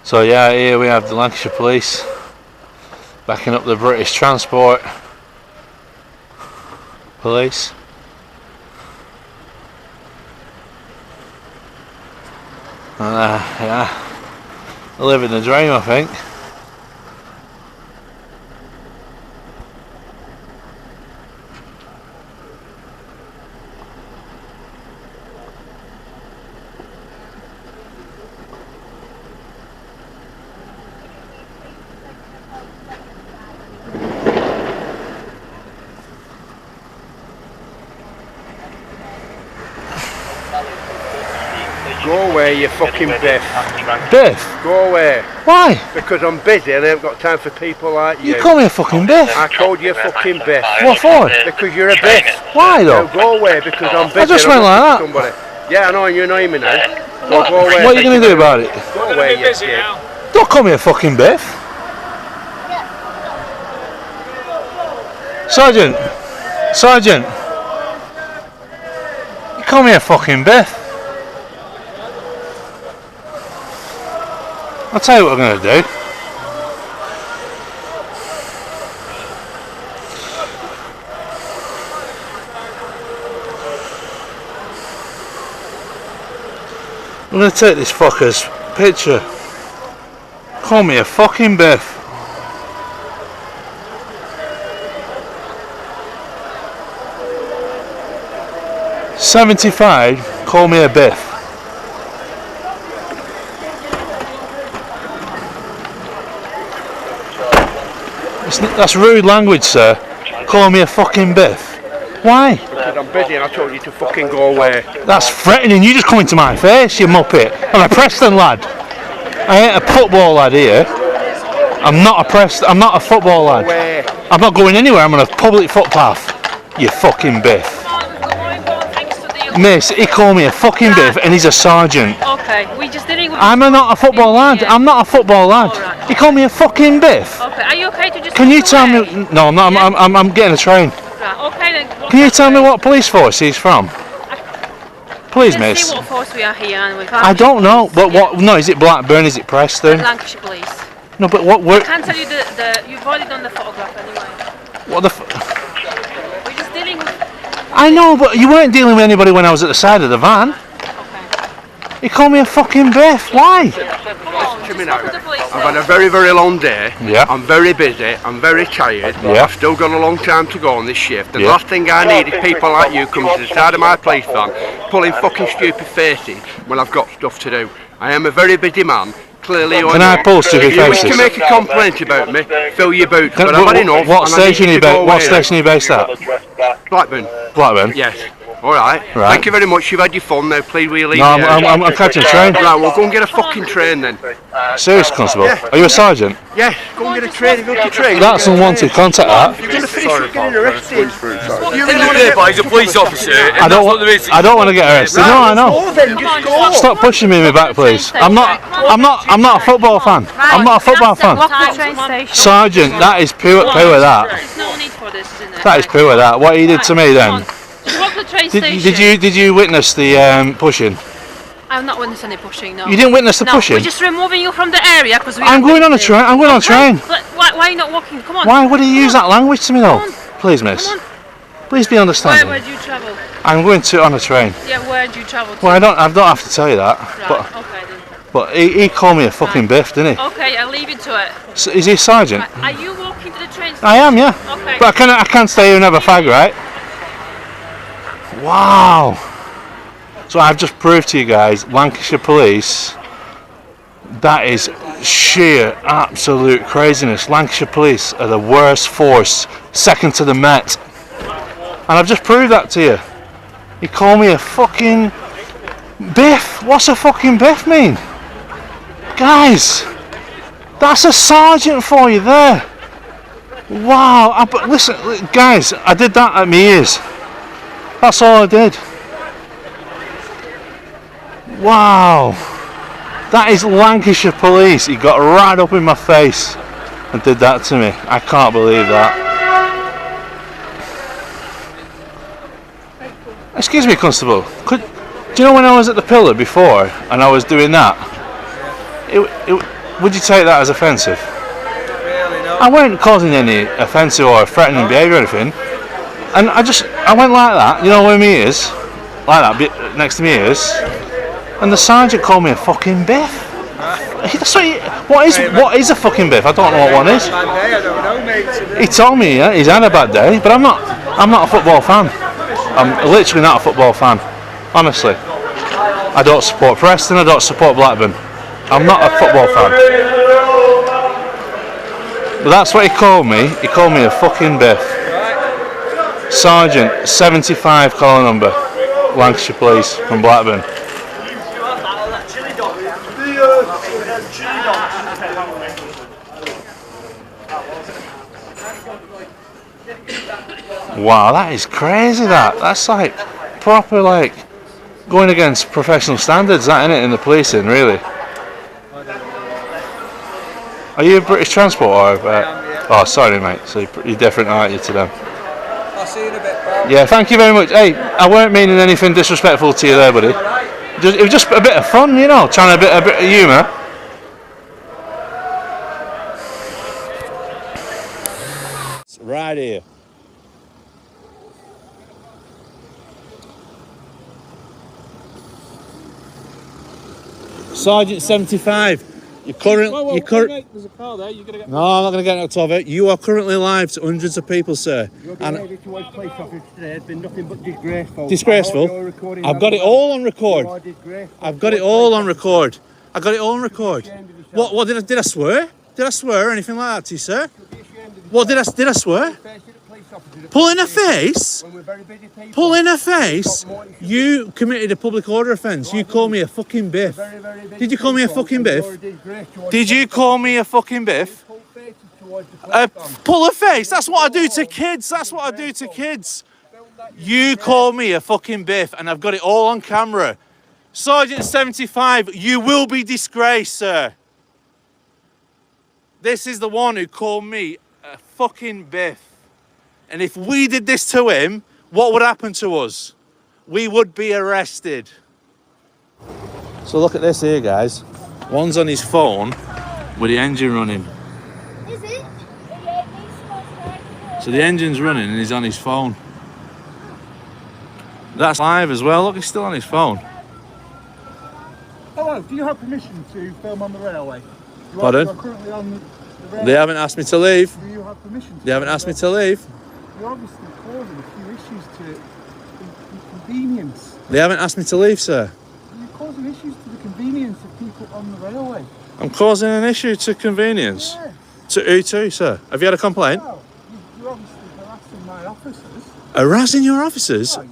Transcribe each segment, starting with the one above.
So yeah, here we have the Lancashire Police backing up the British Transport Police. And yeah, living the dream, I think. Go away, you fucking biff. Biff? Go away. Why? Because I'm busy and I haven't got time for people like you. You call me a fucking biff? I called you a fucking biff. What for? Because you're a biff. Why though? Now go away because I'm busy. I just went like that. Somebody. Yeah, I know, and you know me now. So go away. What are you going to do about it? Go away, you kid. Don't call me a fucking biff. Sergeant. Sergeant. You call me a fucking biff. I'll tell you what I'm going to do. I'm going to take this fucker's picture. Call me a fucking biff. $75, call me a biff. That's rude language, sir. Call me a fucking biff. Why? Because I'm busy and I told you to fucking go away. That's threatening. You just come into my face, you muppet. I'm a Preston lad. I ain't a football lad here. I'm not a football lad. Away. I'm not going anywhere. I'm on a public footpath. You fucking biff. Miss, he called me a fucking biff and he's a sergeant. Okay, we just didn't. I'm not a football lad. Yeah. I'm not a football lad. Right. He called me a fucking biff. Okay, are you okay to just? Can you walk tell away? me? No, I'm not. Yeah. I'm getting a train. Right, okay then. Can you tell me what police force he's from? Please, Let's miss. see what force we are here and we I don't know. But what? No, is it Blackburn? Is it Preston? Lancashire Police. No, but what? I can't tell you you've already done the photograph anyway. What the? We're just dealing with. I know, but you weren't dealing with anybody when I was at the side of the van. Okay. He called me a fucking biff. Why? Come on, just me talk now. to the police. I've had a very, very long day. Yeah. I'm very busy. I'm very tired. Yeah. I've still got a long time to go on this shift. And Yeah. the last thing I need is people like you coming to the side of my police van, pulling fucking stupid faces when I've got stuff to do. I am a very busy man. Clearly, Can I pull stupid if you wish faces? to make a complaint about me, fill your boots. Can- But I've had enough. what and I need station you are to go what away station are you based at? now. Blackburn. Blackburn. Yes. All right. Right. Thank you very much. You've had your fun now. Please, will you leave? No, me I'm catching a train. Right, well, go and get a fucking train then. Serious, constable. Yeah. Are you a sergeant? Yes, go and get a train. Go get a train. That's unwanted contact. That. You're going to finish with getting arrested. You're in there, but he's a police officer. I don't want. I don't want to get arrested. No, I know. Go then, just go. Stop pushing me in my back, please. I'm not a football fan. I'm not a football fan. Walk to the train station. Sergeant, that is pure that. There's no need for this, isn't it? That is pure that. What he did to me then. Walk to the train station. Did you witness the pushing? I've not witnessed any pushing, no. You didn't witness the No, pushing? we're just removing you from the area because we. I'm going on a train. I'm going on a train. But why are you not walking? Come on. Why would he use that language to me though? Come on. Please, miss. Come on. Please be Where understanding. do you travel? I'm going on a train. Yeah, where do you travel to? Well, I don't have to tell you that. Right, But okay then. but he called me a fucking biff, didn't he? Okay, I'll leave you to it. So, is he a sergeant? Right, are you walking to the train station? I am, yeah. Okay. But I can't stay here and have a fag, right? Wow. So I've just proved to you guys, Lancashire Police, that is sheer absolute craziness. Lancashire Police are the worst force, second to the Met. And I've just proved that to you. You call me a fucking biff. What's a fucking biff mean? Guys, that's a sergeant for you there. Wow. But listen, guys, I did that at my ears. That's all I did. Wow. That is Lancashire Police. He got right up in my face and did that to me. I can't believe that. Excuse me, Constable. Do you know when I was at the pillar before and I was doing that? would you take that as offensive? Really, no. I weren't causing any offensive or threatening behaviour or anything. And I went like that, you know where me is? Like that, bit next to me is. And the sergeant called me a fucking biff. What is a fucking biff? I don't know what one is. I don't know, mate. He told me he's had a bad day, but I'm not a football fan. I'm literally not a football fan. Honestly. I don't support Preston, I don't support Blackburn. I'm not a football fan. But that's what he called me. He called me a fucking biff. Sergeant 75 collar number, Lancashire Police from Blackburn. Wow, that is crazy. That's like proper like going against professional standards, that innit, in the policing, really. Are you a British Transport or? Oh, sorry, mate. So you're different, aren't you, to them? I'll see you in a bit, pal. Yeah, thank you very much. Hey, I weren't meaning anything disrespectful to you there, buddy. It was just a bit of fun, you know, trying a bit of humour. It's right here. Sergeant 75. There's a car there. You're gonna get. No, I'm not going to get out of it. You are currently live to hundreds of people, sir. You're being made towards police officers today has been nothing but disgraceful. Disgraceful? I've got it all on record. I've got it all on record. I got it all on record. What did I swear? Did I swear or anything like that to you, sir? What did I swear? Pull in a face? Pull in a face? You committed a public order offence. You called me a fucking biff. Did you call me a fucking biff? Did you call me a fucking biff? Pull a face? That's what I do to kids. That's what I do to kids. You call me a fucking biff and I've got it all on camera. Sergeant 75, you will be disgraced, sir. This is the one who called me a fucking biff. And if we did this to him, what would happen to us? We would be arrested. So look at this here, guys. One's on his phone with the engine running. Is it? So the engine's running and he's on his phone. That's live as well. Look, he's still on his phone. Hello, do you have permission to film on the railway? Pardon? You are currently on the railway. They haven't asked me to leave. Do you have permission to They haven't asked me to leave. You're obviously causing a few issues to inconvenience. They haven't asked me to leave, sir. You're causing issues to the convenience of people on the railway. I'm causing an issue to convenience. Yes. To who to, sir? Have you had a complaint? Well, you're obviously harassing my officers. Harassing your officers? Well,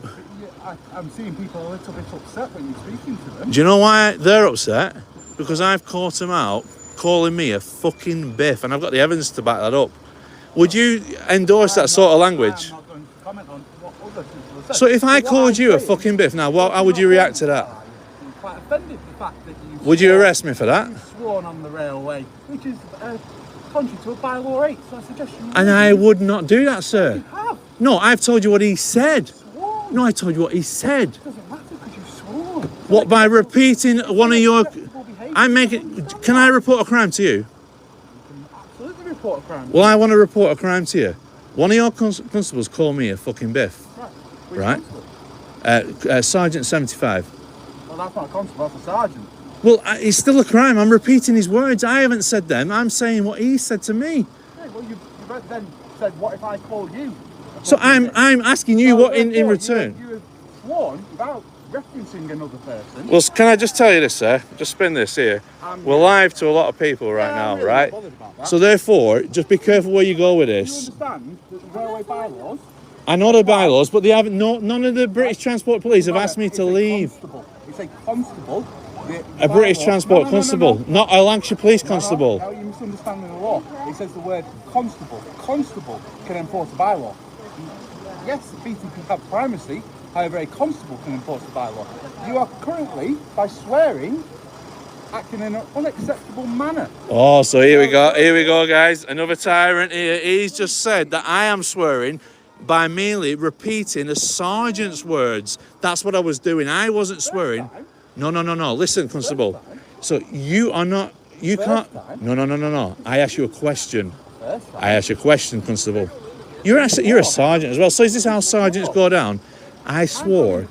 I'm seeing people a little bit upset when you're speaking to them. Do you know why they're upset? Because I've caught them out calling me a fucking biff, and I've got the evidence to back that up. Would you endorse that sort of language? I'm not going to comment on what other people have said. So if I But what called I'm you a saying fucking biff, now is how would you react to that? I'm quite offended the fact that you Would you arrest me for that? you've sworn on the railway, which is contrary to a bylaw 8, so I suggest you... And I would not do that, sir. You have No, I've told you what he said. sworn. No, I told you what he said. It doesn't matter because you've sworn. What, by repeating one of your... Acceptable behaviour. I'm making... Can I report a crime to you? You can absolutely report a crime. Well, I want to report a crime to you. One of your constables called me a fucking biff. Right. Which Right. constable? Sergeant 75. Well, that's not a constable, that's a sergeant. Well, it's still a crime. I'm repeating his words. I haven't said them. I'm saying what he said to me. Okay, well, you've then said, what if I call you? So I'm asking you Well, what in therefore, return. You have sworn without referencing another person. Well, can I just tell you this, sir? Just spin this here. We're live to a lot of people right I'm now, really right? bothered about that. So therefore, just be careful where you go with Do you this. understand that the railway bylaws... I know the bylaws, but they haven't. None of the British Transport Police have asked me to leave. It's a constable. A British bylaw- Transport No. Constable, not a Lancashire Police Constable. No, you're misunderstanding the law. It says the word constable. Constable can enforce a bylaw. Yes, the BTP have primacy, however a constable can enforce the bylaw. You are currently, by swearing, acting in an unacceptable manner. Oh, so here we go, guys. Another tyrant here. He's just said that I am swearing by merely repeating a sergeant's words. That's what I was doing. I wasn't swearing. No. Listen, Constable. So you are not you can't. No. I asked you a question. I asked you a question, Constable. You're a sergeant as well. So is this how sergeants go down? I swore.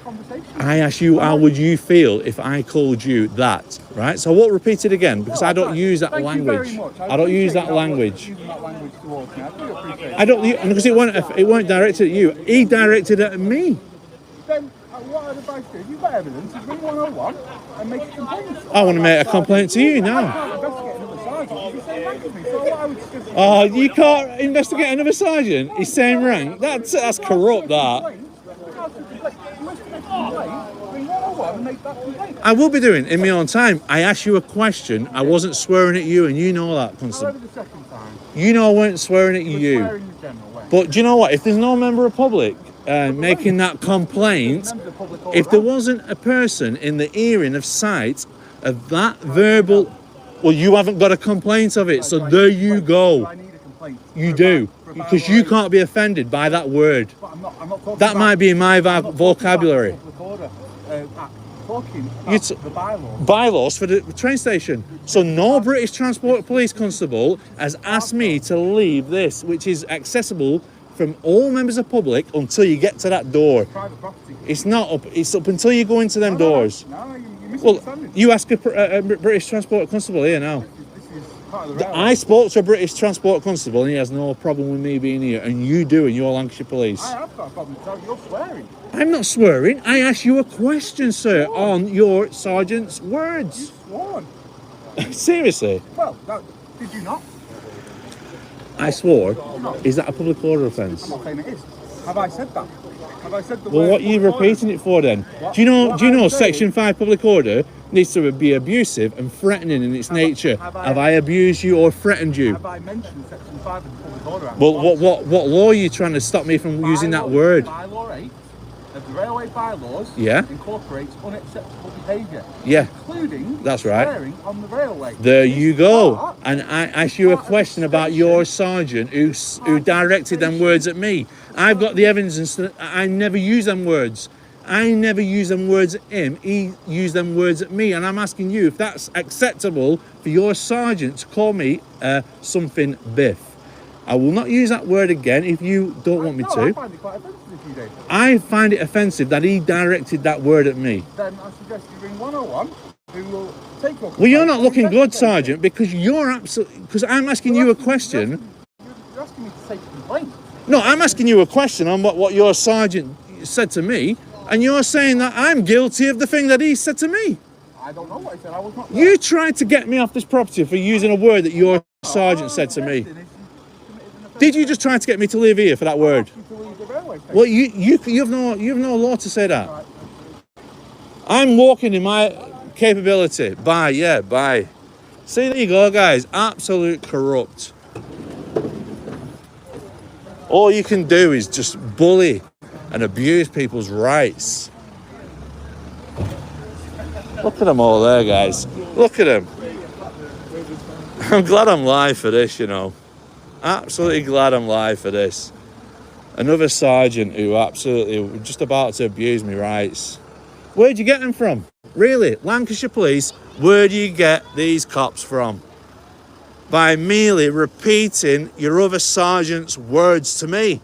I asked you, how would you feel if I called you that, right? So I won't repeat it again because I don't use that language. I don't use that language. I don't, because it weren't directed at you. He directed it at me. Then what I'd advise you, if you've got evidence, is ring 101 and make a complaint. I want to make a complaint to you now. Oh, you can't investigate another sergeant? He's same rank? That's corrupt, that. I will be doing it in my own time. I asked you a question. I wasn't swearing at you, and you know that, Constable. You know I weren't swearing at you. But do you know what? If there's no member of public making that complaint, if there wasn't a person in the hearing of sight of that verbal, well, you haven't got a complaint of it. So there you go. You do. Because you can't be offended by that word. That might be in my vocabulary. Bylaws for the train station. So no British Transport Police Constable has asked me to leave this, which is accessible from all members of public until you get to that door. It's not up. It's up until you go into them doors. Well, you ask a British Transport Constable here now. I spoke to a British Transport Constable and he has no problem with me being here, and you do in your Lancashire Police. I have got a problem because you're swearing. I'm not swearing. I asked you a question, sir, on your sergeant's words. You sworn. Seriously? Well, did you not? I swore. Is that a public order offence? I'm not saying it is. Have I said that? Have I said the Well, word? what are you repeating it for then? What? Do you know? What Do you know? I'm saying- Section 5 public order needs to be abusive and threatening in its nature. Have I abused you or threatened you? Have I mentioned Section 5 of the Public Order Act? Well, what law are you trying to stop me from using that word? Bylaw 8 of the Railway Bylaws Yeah. incorporates unacceptable behaviour. Yeah. Including That's right. swearing on the railway. There you go. But And I asked you a question about your sergeant who directed them words at me. I've got the evidence that I never use them words. I never use them words at him. He used them words at me. And I'm asking you if that's acceptable for your sergeant to call me something biff. I will not use that word again if you don't want me I to. find it quite offensive if you do. I find it offensive that he directed that word at me. Then I suggest you ring 101 who will take your Well, you're not complaint looking and good, investigate it. Sergeant, because you're absolutely... Because I'm asking you a question... You're asking me to take a complaint. No, I'm asking you a question on what your sergeant said to me, and you're saying that I'm guilty of the thing that he said to me. I don't know what he said. I was not You tried to get me off this property for using a word that your sergeant said to me. Did you just try to get me to leave here for that word? Well, you have no law to say that. I'm walking in my capability. Bye. See, there you go, guys. Absolute corrupt. All you can do is just bully and abuse people's rights. Look at them all there, guys. Look at them. I'm glad I'm live for this, you know. Absolutely glad I'm live for this. Another sergeant who absolutely just about to abuse me rights. Where'd you get them from? Really? Lancashire Police, where do you get these cops from? By merely repeating your other sergeant's words to me.